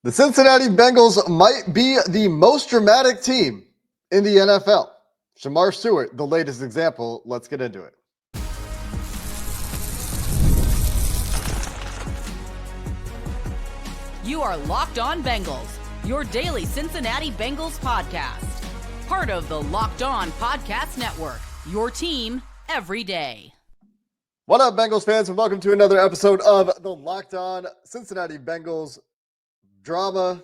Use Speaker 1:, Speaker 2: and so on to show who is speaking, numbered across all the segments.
Speaker 1: The Cincinnati Bengals might be the most dramatic team in the NFL. Shamar Stewart, the latest example. Let's get into it.
Speaker 2: You are Locked On Bengals, your daily Cincinnati Bengals podcast. Part of the Locked On Podcast Network, your team every day.
Speaker 1: What up, Bengals fans, and welcome to another episode of the Locked On Cincinnati Bengals drama.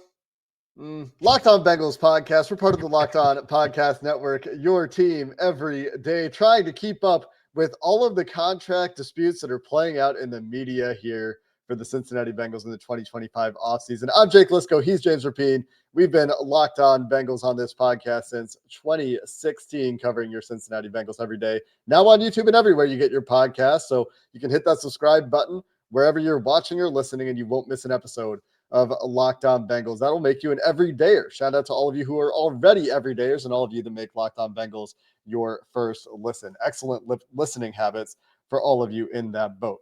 Speaker 1: Locked On Bengals podcast. We're part of the Locked On Podcast Network, your team every day, trying to keep up with all of the contract disputes that are playing out in the media here for the Cincinnati Bengals in the 2025 offseason. I'm Jake Liscow. He's James Rapien. We've been Locked On Bengals on this podcast since 2016, covering your Cincinnati Bengals every day. Now on YouTube and everywhere you get your podcast, so you can hit that subscribe button wherever you're watching or listening, and you won't miss an episode of Locked On Bengals. That'll make you an everydayer. Shout out to all of you who are already everydayers and all of you that make Locked On Bengals your first listen. Excellent listening habits for all of you in that boat.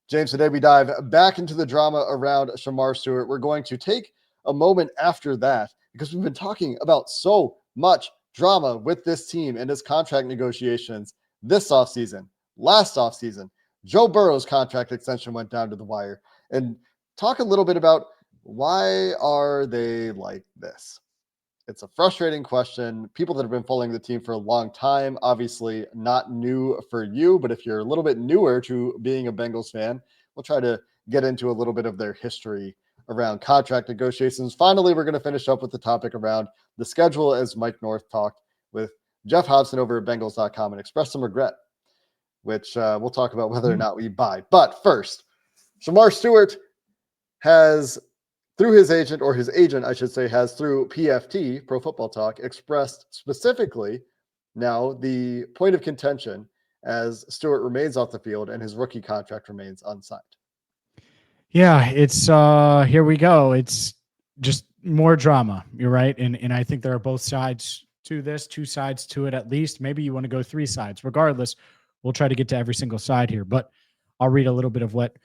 Speaker 1: James, today we dive back into the drama around Shamar Stewart. We're going to take a moment after that because we've been talking about so much drama with this team and his contract negotiations this offseason, last offseason. Joe Burrow's contract extension went down to the wire, and talk a little bit about why are they like this? It's a frustrating question. People that have been following the team for a long time, obviously not new for you, but if you're a little bit newer to being a Bengals fan, we'll try to get into a little bit of their history around contract negotiations. Finally, we're going to finish up with the topic around the schedule as Mike North talked with Jeff Hobson over at Bengals.com and expressed some regret, which we'll talk about whether or not we buy. But first, Shamar Stewart has, through his agent, or his agent, I should say, has through PFT, Pro Football Talk, expressed specifically now the point of contention as Stewart remains off the field and his rookie contract remains unsigned.
Speaker 3: Yeah, it's here we go. It's just more drama. You're right. And I think there are both sides to this, two sides to it at least. Maybe you want to go three sides. Regardless, we'll try to get to every single side here, but I'll read a little bit of what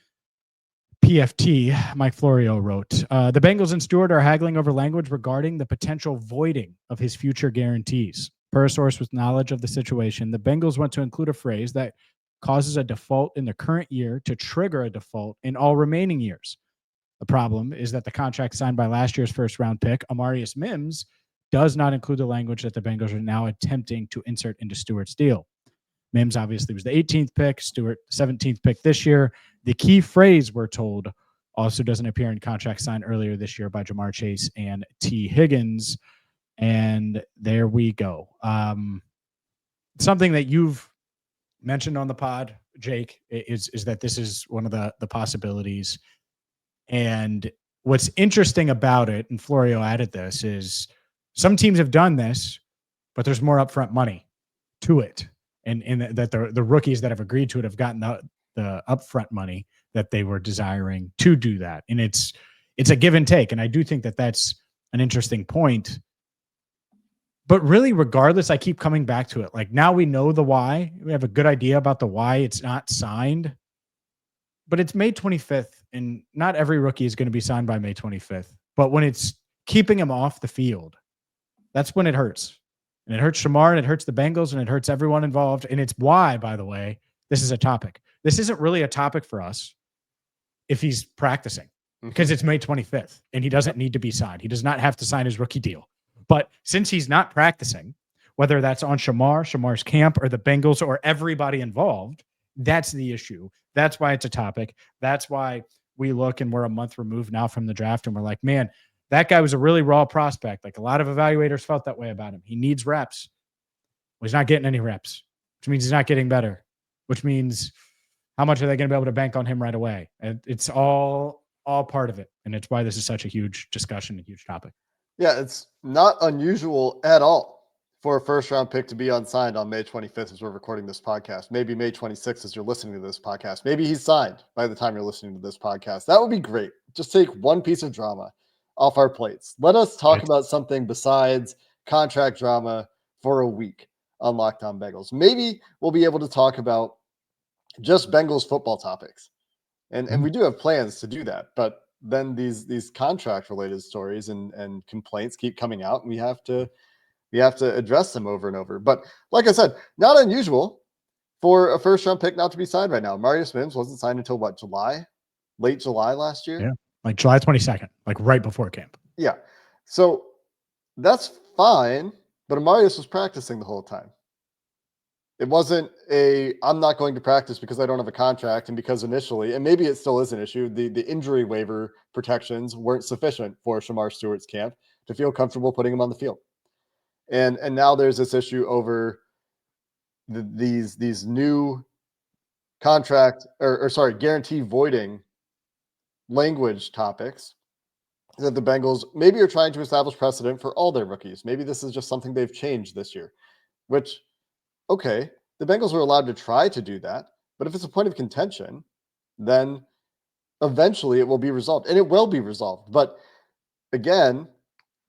Speaker 3: PFT, Mike Florio, wrote. The Bengals and Stewart are haggling over language regarding the potential voiding of his future guarantees. Per a source with knowledge of the situation, the Bengals want to include a phrase that causes a default in the current year to trigger a default in all remaining years. The problem is that the contract signed by last year's first-round pick, Amarius Mims, does not include the language that the Bengals are now attempting to insert into Stewart's deal. Mims obviously was the 18th pick, Stewart 17th pick this year. The key phrase, we're told, also doesn't appear in contracts signed earlier this year by Jamar Chase and T. Higgins. And there we go. Something that you've mentioned on the pod, Jake, is that this is one of the possibilities. And what's interesting about it, and Florio added this, is some teams have done this, but there's more upfront money to it. And that the rookies that have agreed to it have gotten the upfront money that they were desiring to do that. And it's a give and take. And I do think that that's an interesting point. But really, regardless, I keep coming back to it. Like, now we know the why. We have a good idea about the why it's not signed. But it's May 25th, and not every rookie is going to be signed by May 25th. But when it's keeping him off the field, that's when it hurts. And it hurts Shamar, and it hurts the Bengals, and it hurts everyone involved. And it's why, by the way, this is a topic. This isn't really a topic for us if he's practicing, because it's May 25th, and he doesn't need to be signed. He does not have to sign his rookie deal. But since he's not practicing, whether that's on Shamar's camp, or the Bengals, or everybody involved, that's the issue. That's why it's a topic. That's why we look, and we're a month removed now from the draft, and we're like, man, that guy was a really raw prospect. Like, a lot of evaluators felt that way about him. He needs reps. Well, he's not getting any reps, which means he's not getting better, which means how much are they going to be able to bank on him right away? And it's all part of it. And it's why this is such a huge discussion, a huge topic.
Speaker 1: Yeah, it's not unusual at all for a first-round pick to be unsigned on May 25th as we're recording this podcast. Maybe May 26th as you're listening to this podcast. Maybe he's signed by the time you're listening to this podcast. That would be great. Just take one piece of drama off our plates. Let us talk about something besides contract drama for a week on Locked On Bengals. Maybe we'll be able to talk about just Bengals football topics. And we do have plans to do that, but then these contract related stories and complaints keep coming out, and we have to address them over and over. But like I said, not unusual for a first round pick not to be signed right now. Marius Mims wasn't signed until what, July? Late July last year?
Speaker 3: Yeah. Like July 22nd, like right before camp.
Speaker 1: Yeah. So that's fine, but Amarius was practicing the whole time. It wasn't I'm not going to practice because I don't have a contract, and because initially, and maybe it still is an issue, the injury waiver protections weren't sufficient for Shamar Stewart's camp to feel comfortable putting him on the field. And now there's this issue over these new contract guarantee voiding language topics that the Bengals maybe are trying to establish precedent for all their rookies. Maybe this is just something they've changed this year, which, okay, the Bengals are allowed to try to do that, but if it's a point of contention, then eventually it will be resolved, and it will be resolved. But again,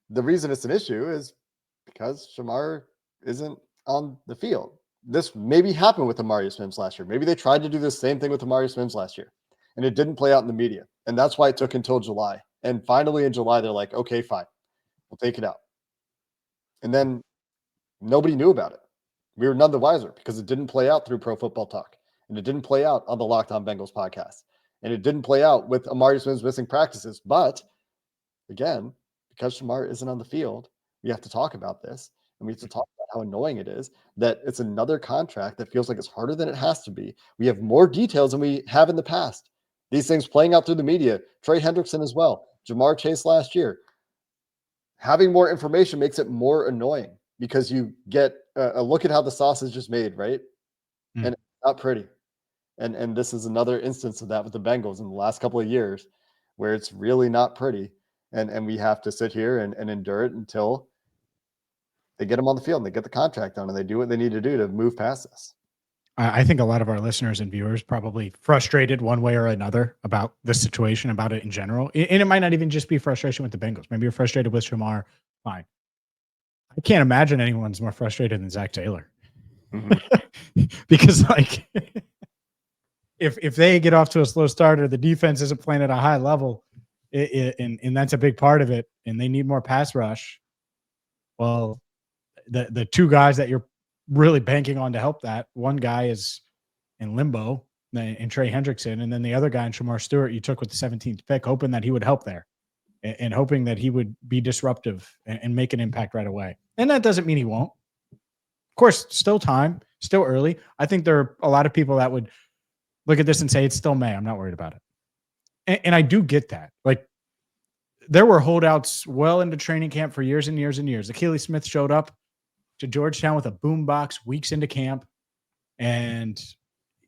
Speaker 1: the reason it's an issue is because Shamar isn't on the field. This maybe happened with Amarius Mims last year. Maybe they tried to do the same thing with Amarius Mims last year, and it didn't play out in the media. And that's why it took until July. And finally in July, they're like, okay, fine, we'll take it out. And then nobody knew about it. We were none the wiser because it didn't play out through Pro Football Talk, and it didn't play out on the Locked On Bengals podcast, and it didn't play out with Amarius Mims missing practices. But again, because Shamar isn't on the field, we have to talk about this, and we have to talk about how annoying it is that it's another contract that feels like it's harder than it has to be. We have more details than we have in the past. These things playing out through the media, Trey Hendrickson as well, Jamar Chase last year. Having more information makes it more annoying because you get a look at how the sausage is made, right? And it's not pretty. And this is another instance of that with the Bengals in the last couple of years where it's really not pretty. And we have to sit here and endure it until they get them on the field and they get the contract done and they do what they need to do to move past this.
Speaker 3: I think a lot of our listeners and viewers probably frustrated one way or another about this situation, about it in general. And it might not even just be frustration with the Bengals. Maybe you're frustrated with Shamar. Fine. I can't imagine anyone's more frustrated than Zach Taylor. Mm-hmm. Because like if they get off to a slow start or the defense isn't playing at a high level, and that's a big part of it, and they need more pass rush, well, the two guys that you're really banking on to help that, one guy is in limbo and Trey Hendrickson, and then the other guy in Shamar Stewart you took with the 17th pick, hoping that he would help there and hoping that he would be disruptive and make an impact right away. And that doesn't mean he won't. Of course, still time, still early. I think there are a lot of people that would look at this and say, it's still May. I'm not worried about it. And I do get that. Like, there were holdouts well into training camp for years and years and years. Akili Smith showed up to Georgetown with a boombox weeks into camp. And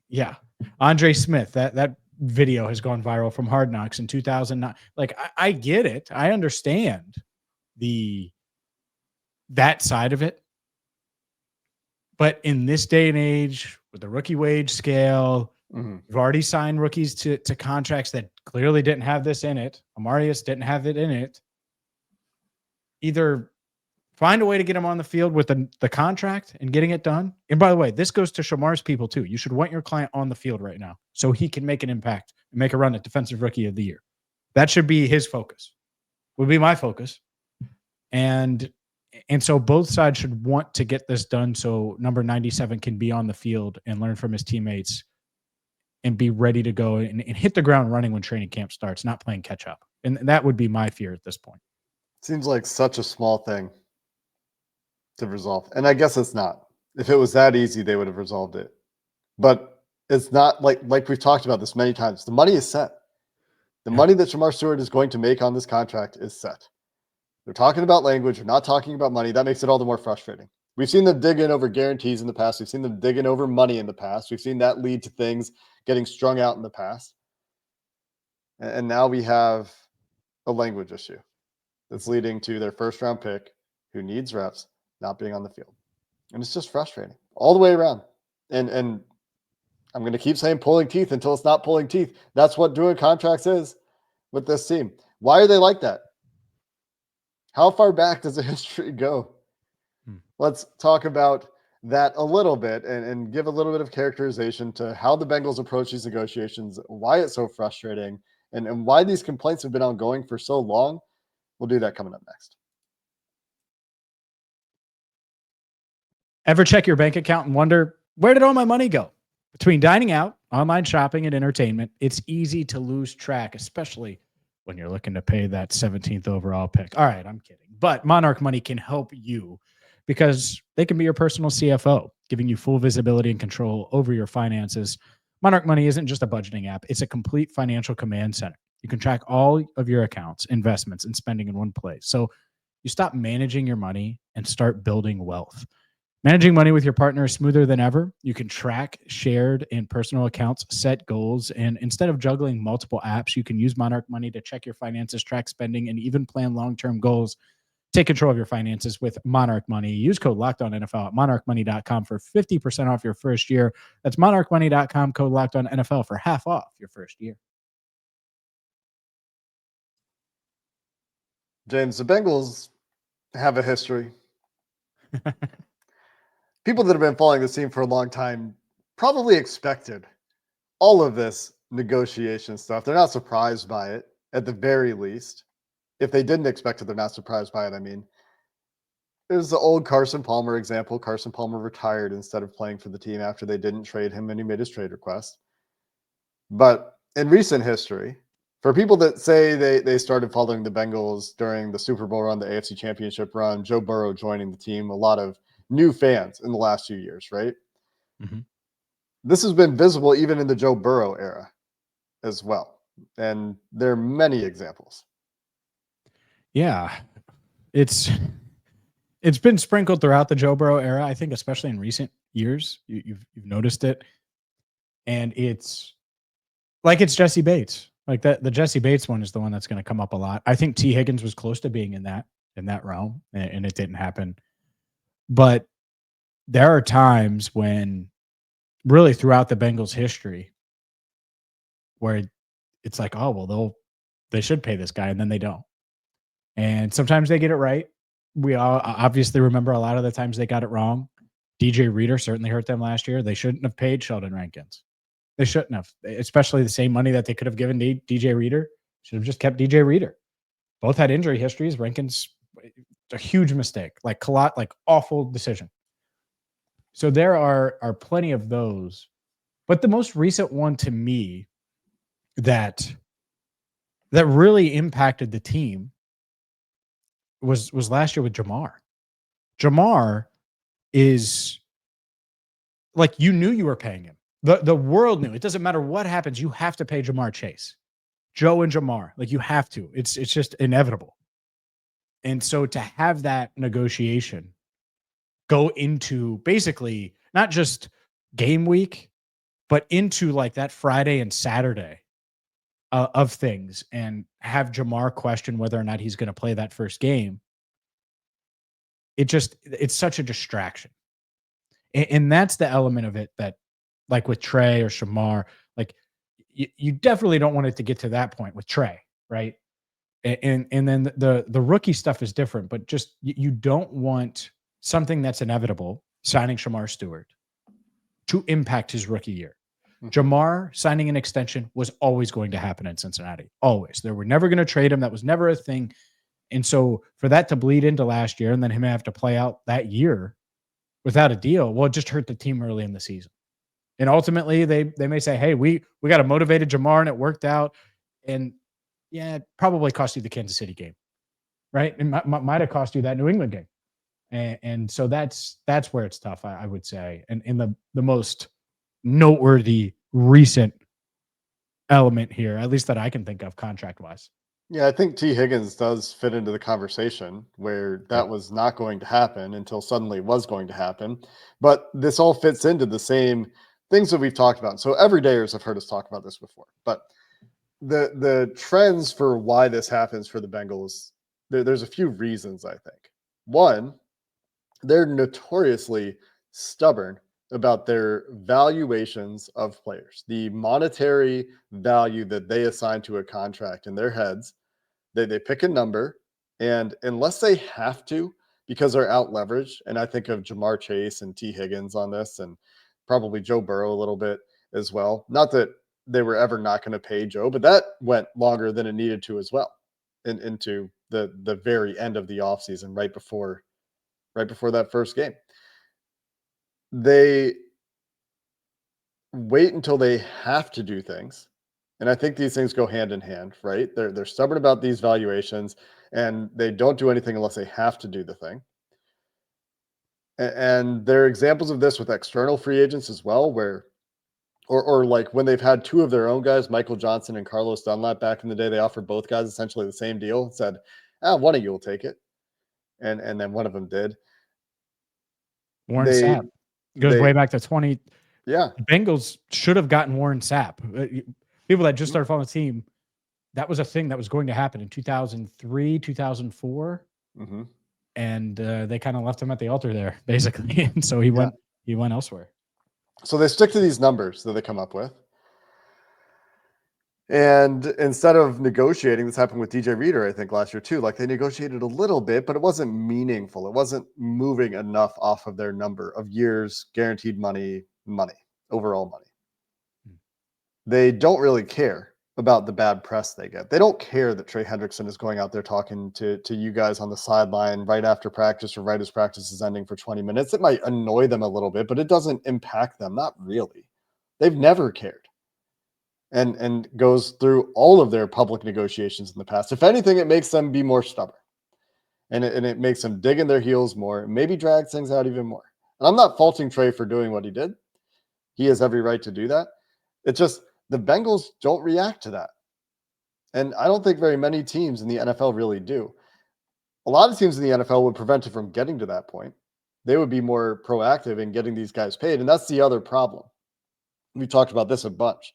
Speaker 3: yeah, Andre Smith, that video has gone viral from Hard Knocks in 2009. Like, I get it. I understand that side of it. But in this day and age, with the rookie wage scale, we've already signed rookies to contracts that clearly didn't have this in it. Amarius didn't have it in it. Either find a way to get him on the field with the contract and getting it done. And by the way, this goes to Shamar's people too. You should want your client on the field right now so he can make an impact and make a run at Defensive Rookie of the Year. That should be his focus. Would be my focus. And so both sides should want to get this done so number 97 can be on the field and learn from his teammates and be ready to go and hit the ground running when training camp starts, not playing catch up. And that would be my fear at this point.
Speaker 1: Seems like such a small thing to resolve. And I guess it's not. If it was that easy, they would have resolved it. But it's not like we've talked about this many times. The money is set. The money that Shamar Stewart is going to make on this contract is set. They're talking about language. They're not talking about money. That makes it all the more frustrating. We've seen them dig in over guarantees in the past. We've seen them dig in over money in the past. We've seen that lead to things getting strung out in the past. And now we have a language issue that's leading to their first round pick who needs reps not being on the field. And it's just frustrating all the way around. And I'm going to keep saying pulling teeth until it's not pulling teeth. That's what doing contracts is with this team. Why are they like that? How far back does the history go? Let's talk about that a little bit and give a little bit of characterization to how the Bengals approach these negotiations, why it's so frustrating, and why these complaints have been ongoing for so long. We'll do that coming up next.
Speaker 3: Ever check your bank account and wonder, where did all my money go? Between dining out, online shopping, and entertainment, it's easy to lose track, especially when you're looking to pay that 17th overall pick. All right, I'm kidding. But Monarch Money can help you because they can be your personal CFO, giving you full visibility and control over your finances. Monarch Money isn't just a budgeting app. It's a complete financial command center. You can track all of your accounts, investments, and spending in one place. So you stop managing your money and start building wealth. Managing money with your partner is smoother than ever. You can track shared and personal accounts, set goals, and instead of juggling multiple apps, you can use Monarch Money to check your finances, track spending, and even plan long-term goals. Take control of your finances with Monarch Money. Use code LOCKEDONNFL at monarchmoney.com for 50% off your first year. That's monarchmoney.com, code LOCKEDONNFL for half off your first year.
Speaker 1: James, the Bengals have a history. People that have been following this team for a long time probably expected all of this negotiation stuff. They're not surprised by it, at the very least. If they didn't expect it, they're not surprised by it. I mean, there's the old Carson Palmer example. Carson Palmer retired instead of playing for the team after they didn't trade him and he made his trade request. But in recent history, for people that say they started following the Bengals during the Super Bowl run, the AFC Championship run, Joe Burrow joining the team, a lot of new fans in the last few years, right?
Speaker 3: Mm-hmm.
Speaker 1: This has been visible even in the Joe Burrow era as well. And there are many examples.
Speaker 3: Yeah, it's been sprinkled throughout the Joe Burrow era. I think, especially in recent years, you've noticed it, and it's Jesse Bates. Like that, the Jesse Bates one is the one that's going to come up a lot. I think T. Higgins was close to being in that realm, and it didn't happen. But there are times when, really throughout the Bengals' history, where it's like, oh well, they should pay this guy, and then they don't. And sometimes they get it right. We all obviously remember a lot of the times they got it wrong. DJ Reader certainly hurt them last year. They shouldn't have paid Sheldon Rankins. They shouldn't have, especially the same money that they could have given DJ Reader. Should have just kept DJ Reader. Both had injury histories. Rankins, a huge mistake, like awful decision. So there are plenty of those. But the most recent one to me that really impacted the team was last year with Jamar. Jamar is like, you knew you were paying him. The world knew. It doesn't matter what happens, you have to pay Jamar Chase. Joe and Jamar, like you have to. It's just inevitable. And so to have that negotiation go into basically not just game week, but into like that Friday and Saturday of things, and have Jamar question whether or not he's going to play that first game. It's such a distraction. And that's the element of it that, like with Trey or Shamar, like you definitely don't want it to get to that point with Trey, right? And then the rookie stuff is different, but just you don't want something that's inevitable, signing Shamar Stewart, to impact his rookie year. Jamar signing an extension was always going to happen in Cincinnati. Always. They were never going to trade him. That was never a thing. And so for that to bleed into last year and then him have to play out that year without a deal, well, it just hurt the team early in the season. And ultimately they may say, hey, we got a motivated Jamar and it worked out. And yeah, it probably cost you the Kansas City game, right? It might have cost you that New England game. And so that's where it's tough, I would say. And in the most noteworthy recent element here, at least that I can think of contract-wise.
Speaker 1: Yeah, I think T. Higgins does fit into the conversation where that was not going to happen until suddenly it was going to happen. But this all fits into the same things that we've talked about. So everydayers have heard us talk about this before. But the trends for why this happens for the Bengals, there's a few reasons, I think. One, they're notoriously stubborn about their valuations of players, the monetary value that they assign to a contract in their heads. They pick a number, and unless they have to, because they're out leveraged, and I think of Jamar Chase and T. Higgins on this, and probably Joe Burrow a little bit as well. Not that they were ever not going to pay Joe, but that went longer than it needed to as well, into the very end of the offseason, right before that first game. They wait until they have to do things. And I think these things go hand in hand, right? They're stubborn about these valuations, and they don't do anything unless they have to do the thing. And there are examples of this with external free agents as well, where or like when they've had two of their own guys, Michael Johnson and Carlos Dunlap back in the day, they offered both guys essentially the same deal and said, one of you will take it. And then one of them did.
Speaker 3: Warren
Speaker 1: They
Speaker 3: Sapp goes way back to 20.
Speaker 1: Yeah.
Speaker 3: The Bengals should have gotten Warren Sapp. People that just started following the team, that was a thing that was going to happen in 2003, 2004.
Speaker 1: Mm-hmm.
Speaker 3: And they kind of left him at the altar there, basically. And so he went elsewhere.
Speaker 1: So they stick to these numbers that they come up with. And instead of negotiating, this happened with DJ Reader, I think, last year too. Like, they negotiated a little bit, but it wasn't meaningful. It wasn't moving enough off of their number of years, guaranteed money, overall money. They don't really care about the bad press they get. They don't care that Trey Hendrickson is going out there talking to you guys on the sideline right after practice or right as practice is ending for 20 minutes. It might annoy them a little bit, but it doesn't impact them. Not really. They've never cared. And goes through all of their public negotiations in the past. If anything, it makes them be more stubborn. And it makes them dig in their heels more, maybe drag things out even more. And I'm not faulting Trey for doing what he did. He has every right to do that. It's just the Bengals don't react to that. And I don't think very many teams in the NFL really do. A lot of teams in the NFL would prevent it from getting to that point. They would be more proactive in getting these guys paid. And that's the other problem. We've talked about this a bunch.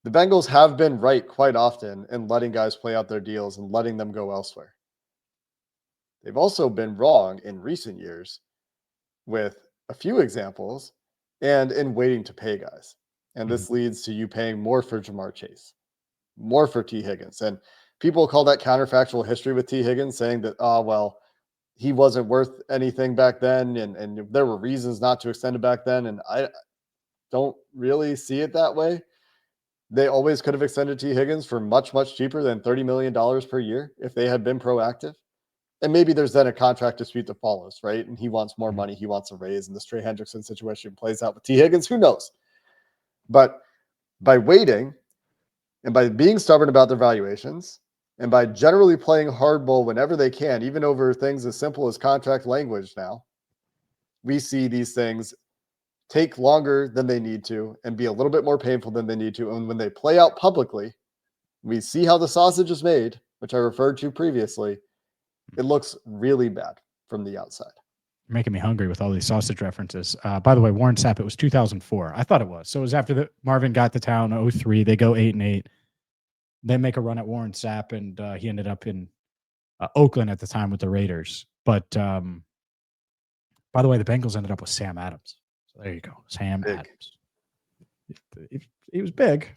Speaker 1: The Bengals have been right quite often in letting guys play out their deals and letting them go elsewhere. They've also been wrong in recent years with a few examples and in waiting to pay guys. And this leads to you paying more for Jamar Chase, more for T. Higgins. And people call that counterfactual history with T. Higgins, saying that, he wasn't worth anything back then, and there were reasons not to extend it back then. And I don't really see it that way. They always could have extended T. Higgins for much, much cheaper than $30 million per year if they had been proactive. And maybe there's then a contract dispute that follows, right? And he wants more money. He wants a raise. And this Trey Hendrickson situation plays out with T. Higgins. Who knows? But by waiting and by being stubborn about their valuations and by generally playing hardball whenever they can, even over things as simple as contract language now, we see these things take longer than they need to and be a little bit more painful than they need to. And when they play out publicly, we see how the sausage is made, which I referred to previously. It looks really bad from the outside.
Speaker 3: You're making me hungry with all these sausage references. By the way, Warren Sapp, it was 2004. I thought it was. So it was after Marvin got to town, 2003. They go 8-8. They make a run at Warren Sapp, and he ended up in Oakland at the time with the Raiders. But by the way, the Bengals ended up with Sam Adams. So there you go, Sam Adams. He was big.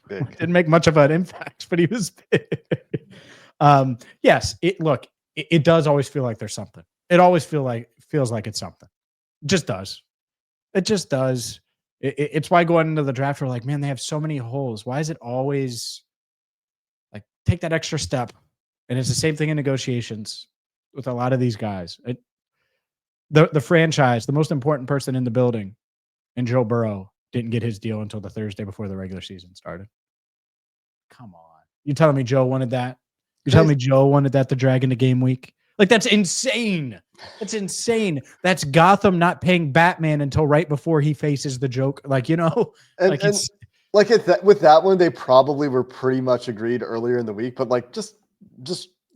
Speaker 3: Didn't make much of an impact, but he was big. Yes, it does always feel like there's something. It always feels like it's something. It just does. It just does. It's why going into the draft, we're like, man, they have so many holes. Why is it always like take that extra step? And it's the same thing in negotiations with a lot of these guys. The franchise, the most important person in the building, and Joe Burrow didn't get his deal until the Thursday before the regular season started. Come on. You telling me Joe wanted that? You're telling me Joe wanted that to drag into game week? Like, that's insane. That's insane. That's Gotham not paying Batman until right before he faces the Joker. Like, with
Speaker 1: that one, they probably were pretty much agreed earlier in the week, but like, just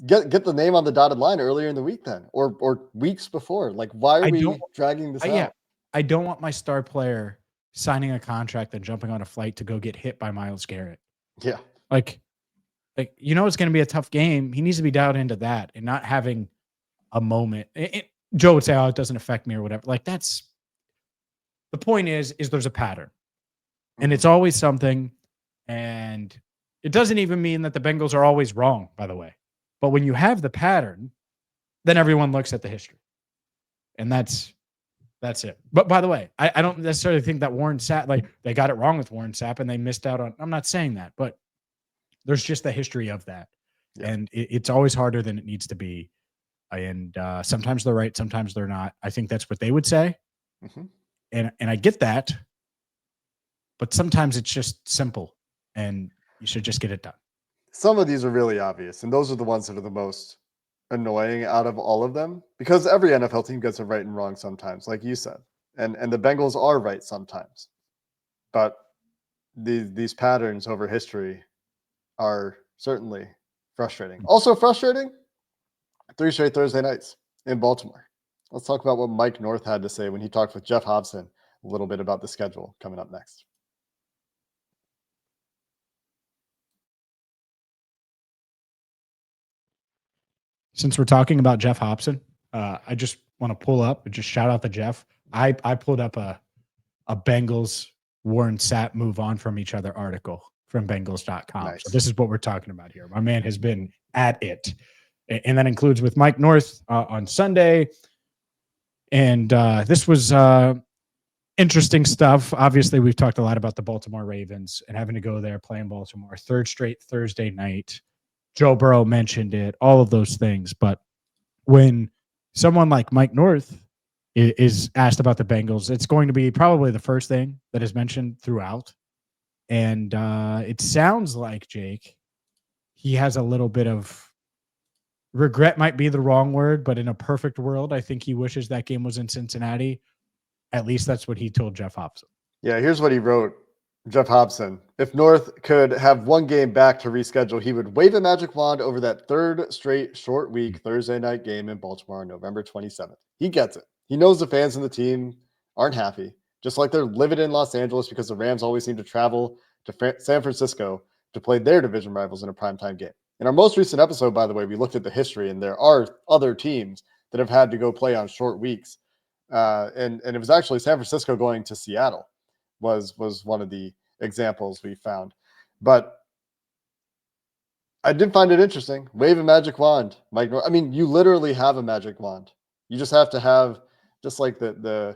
Speaker 1: get the name on the dotted line earlier in the week then, or weeks before. Like, why are we dragging this out? Yeah,
Speaker 3: I don't want my star player signing a contract and jumping on a flight to go get hit by Myles Garrett.
Speaker 1: Yeah.
Speaker 3: Like it's going to be a tough game. He needs to be dialed into that and not having a moment. Joe would say, "Oh, it doesn't affect me" or whatever. Like, that's the point. Is there's a pattern, and it's always something. And it doesn't even mean that the Bengals are always wrong, by the way. But when you have the pattern, then everyone looks at the history, and that's That's it. But by the way, I don't necessarily think that Warren Sapp, like they got it wrong with Warren Sapp and they missed out on, I'm not saying that, but there's just the history of that. Yeah. And it's always harder than it needs to be. And sometimes they're right, sometimes they're not. I think that's what they would say. Mm-hmm. And I get that. But sometimes it's just simple and you should just get it done.
Speaker 1: Some of these are really obvious, and those are the ones that are the most annoying out of all of them, because every NFL team gets it right and wrong sometimes, like you said. And the Bengals are right sometimes. But these patterns over history are certainly frustrating. Also frustrating, 3 straight Thursday nights in Baltimore. Let's talk about what Mike North had to say when he talked with Jeff Hobson a little bit about the schedule coming up next.
Speaker 3: Since we're talking about Jeff Hobson, I just want to pull up and just shout out to Jeff. I pulled up a Bengals Warren Sapp move on from each other article from Bengals.com. Nice. So this is what we're talking about here. My man has been at it. And that includes with Mike North on Sunday. And this was interesting stuff. Obviously, we've talked a lot about the Baltimore Ravens and having to go there, play in Baltimore, 3rd straight Thursday night. Joe Burrow mentioned it, all of those things. But when someone like Mike North is asked about the Bengals, it's going to be probably the first thing that is mentioned throughout. And it sounds like, Jake, he has a little bit of regret, might be the wrong word, but in a perfect world, I think he wishes that game was in Cincinnati. At least that's what he told Jeff Hobson.
Speaker 1: Yeah, here's what he wrote. Jeff Hobson: if North could have one game back to reschedule, he would wave a magic wand over that 3rd straight short week Thursday night game in Baltimore on November 27th. He gets it. He knows the fans and the team aren't happy, just like they're livid in Los Angeles because the Rams always seem to travel to San Francisco to play their division rivals in a primetime game. In our most recent episode, by the way, we looked at the history, and there are other teams that have had to go play on short weeks. And it was actually San Francisco going to Seattle was one of the examples we found. But I did find it interesting. Wave a magic wand, Mike North. I mean, you literally have a magic wand. You just have to have just like the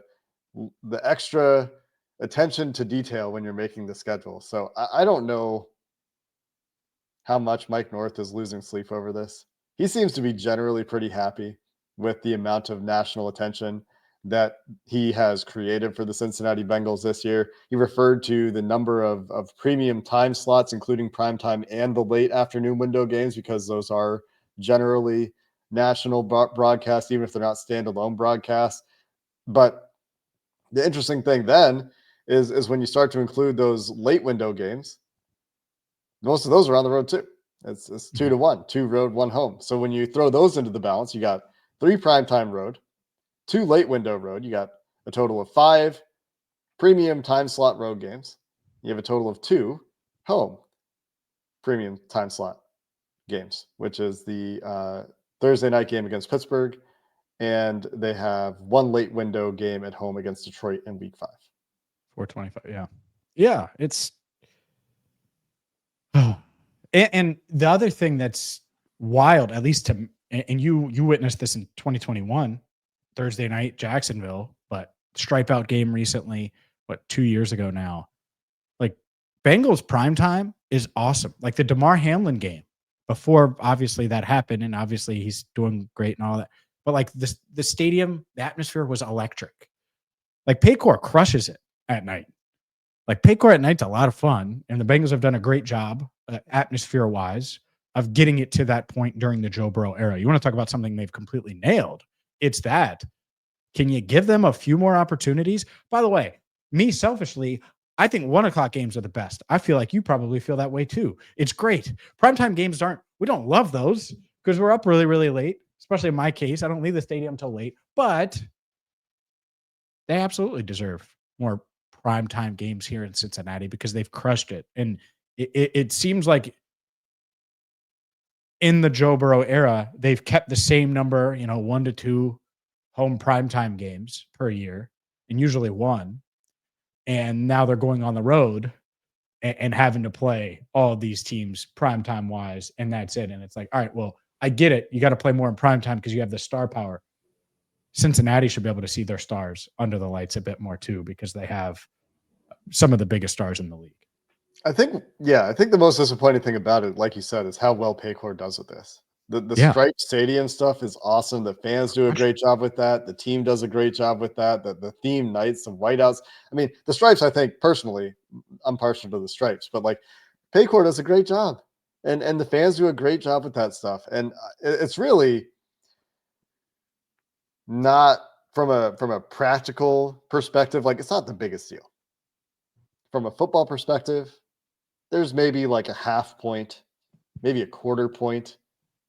Speaker 1: extra attention to detail when you're making the schedule. So I don't know how much Mike North is losing sleep over this. He seems to be generally pretty happy with the amount of national attention that he has created for the Cincinnati Bengals this year. He referred to the number of premium time slots, including primetime and the late afternoon window games, because those are generally national broadcasts, even if they're not standalone broadcasts. But the interesting thing then is when you start to include those late window games, most of those are on the road too. It's 2-1, 2 road, 1 home. So when you throw those into the balance, you got 3 primetime road, 2 late window road. You got a total of 5 premium time slot road games. You have a total of 2 home premium time slot games, which is the Thursday night game against Pittsburgh. And they have 1 late window game at home against Detroit in week 5.
Speaker 3: 425. Yeah. Yeah. It's, and the other thing that's wild, at least to, and you witnessed this in 2021, Thursday night, Jacksonville, but stripe out game recently, 2 years ago now. Like Bengals primetime is awesome. Like the DeMar Hamlin game before, obviously that happened, and obviously he's doing great and all that. But like the stadium, the atmosphere was electric. Like Paycor crushes it at night. Like Paycor at night's a lot of fun, and the Bengals have done a great job atmosphere-wise of getting it to that point during the Joe Burrow era. You want to talk about something they've completely nailed? It's that. Can you give them a few more opportunities? By the way, me selfishly, I think 1 o'clock games are the best. I feel like you probably feel that way too. It's great. Primetime games we don't love those because we're up really, really late, especially in my case. I don't leave the stadium till late, but they absolutely deserve more primetime games here in Cincinnati because they've crushed it. And it seems like in the Joe Burrow era, they've kept the same number, 1 to 2 home primetime games per year, and usually 1. And now they're going on the road and having to play all of these teams primetime wise, and that's it. And it's like, all right, well, I get it. You got to play more in primetime because you have the star power. Cincinnati should be able to see their stars under the lights a bit more too, because they have some of the biggest stars in the league.
Speaker 1: I think the most disappointing thing about it, like you said, is how well Paycor does with this. The
Speaker 3: Yeah.
Speaker 1: striped stadium stuff is awesome. The fans do a great job with that. The team does a great job with that. The theme nights, the whiteouts. I mean, the stripes, I think personally, I'm partial to the stripes, but like Paycor does a great job. And the fans do a great job with that stuff. And it's really not from a practical perspective, like it's not the biggest deal. From a football perspective, there's maybe like a half point, maybe a quarter point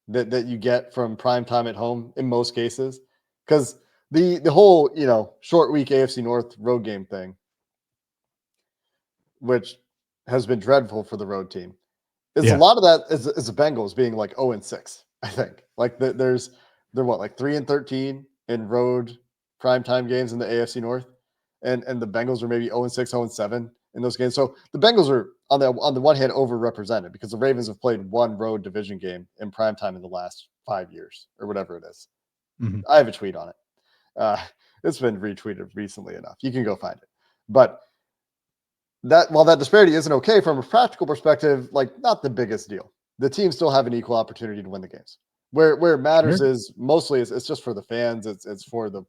Speaker 1: that you get from prime time at home in most cases. Because the whole, short week AFC North road game thing, which has been dreadful for the road team, is a lot of that is the Bengals being like 0-6, I think. Like they're 3-13 in road primetime games in the AFC North. And the Bengals are maybe 0-6, 0-7 in those games. So the Bengals are on the one hand overrepresented because the Ravens have played one road division game in primetime in the last 5 years or whatever it is.
Speaker 3: Mm-hmm.
Speaker 1: I have a tweet on it. It's been retweeted recently enough. You can go find it. But while that disparity isn't okay from a practical perspective, like not the biggest deal. The teams still have an equal opportunity to win the games. Where it matters is mostly it's just for the fans. It's for the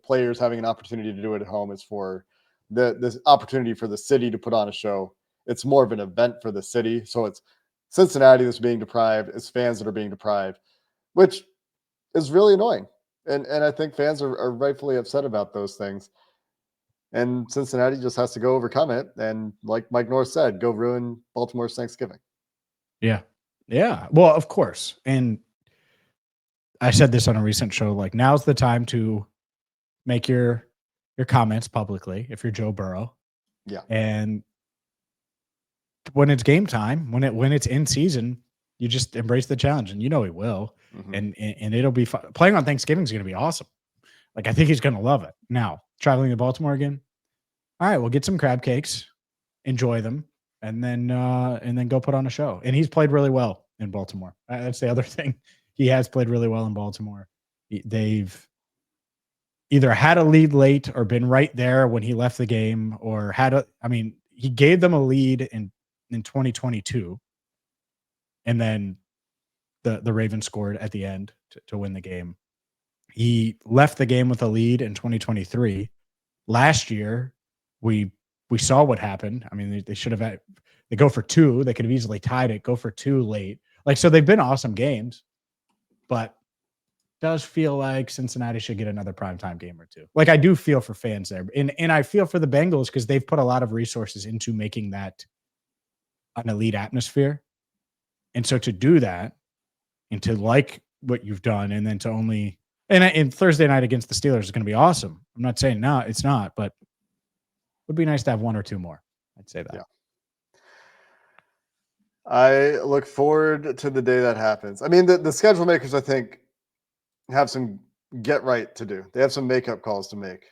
Speaker 1: players having an opportunity to do it at home. It's for this opportunity for the city to put on a show. It's more of an event for the city. So it's Cincinnati that's being deprived. It's fans that are being deprived, which is really annoying. And I think fans are rightfully upset about those things. And Cincinnati just has to go overcome it. And like Mike North said, go ruin Baltimore's Thanksgiving.
Speaker 3: Yeah. Yeah. Well, of course. And I said this on a recent show, like now's the time to make your comments publicly if you're Joe Burrow.
Speaker 1: Yeah.
Speaker 3: And when it's game time, when it's in season, you just embrace the challenge, and he will. Mm-hmm. And it'll be fun. Playing on Thanksgiving is going to be awesome. Like I think he's going to love it. Now, traveling to Baltimore again. All right, we'll get some crab cakes, enjoy them, and then go put on a show. And he's played really well in Baltimore. That's the other thing. He has played really well in Baltimore. They've either had a lead late or been right there when he left the game, or he gave them a lead in 2022. And then the Ravens scored at the end to win the game. He left the game with a lead in 2023. Last year, we saw what happened. I mean, they should have they go for two. They could have easily tied it, go for two late. Like, so they've been awesome games. But does feel like Cincinnati should get another primetime game or two. Like I do feel for fans there. And I feel for the Bengals because they've put a lot of resources into making that an elite atmosphere. And so to do that and to like what you've done and then to only and Thursday night against the Steelers is going to be awesome. I'm not saying no, it's not, but it would be nice to have one or two more. I'd say that.
Speaker 1: Yeah. I look forward to the day that happens. I mean, the schedule makers, I think, have some get right to do. They have some makeup calls to make.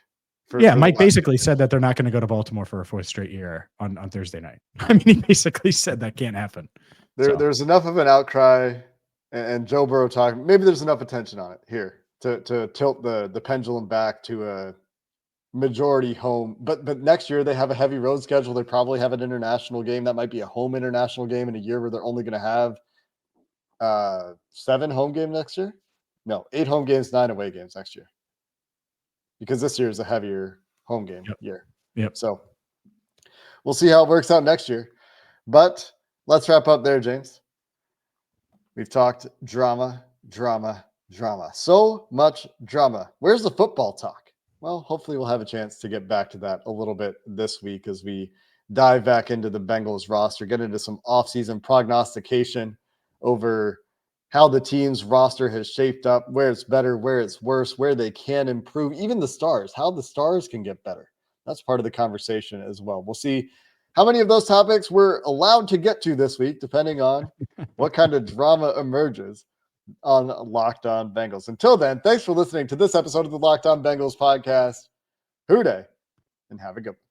Speaker 3: Mike basically said that they're not going to go to Baltimore for a fourth straight year on Thursday night. I mean, he basically said that can't happen.
Speaker 1: There's enough of an outcry, and Joe Burrow talking. Maybe there's enough attention on it here to tilt the pendulum back to a majority home. But next year they have a heavy road schedule. They probably have an international game. That might be a home international game in a year where they're only going to have 7 home games next year. No, 8 home games, 9 away games next year. Because this year is a heavier home game year.
Speaker 3: Yep.
Speaker 1: So we'll see how it works out next year. But let's wrap up there, James. We've talked drama. So much drama. Where's the football talk? Well, hopefully we'll have a chance to get back to that a little bit this week as we dive back into the Bengals roster, get into some offseason prognostication over how the team's roster has shaped up, where it's better, where it's worse, where they can improve, even the stars, how the stars can get better. That's part of the conversation as well. We'll see how many of those topics we're allowed to get to this week, depending on what kind of drama emerges on Locked On Bengals. Until then, thanks for listening to this episode of the Locked On Bengals podcast. Hoo day, and have a good one.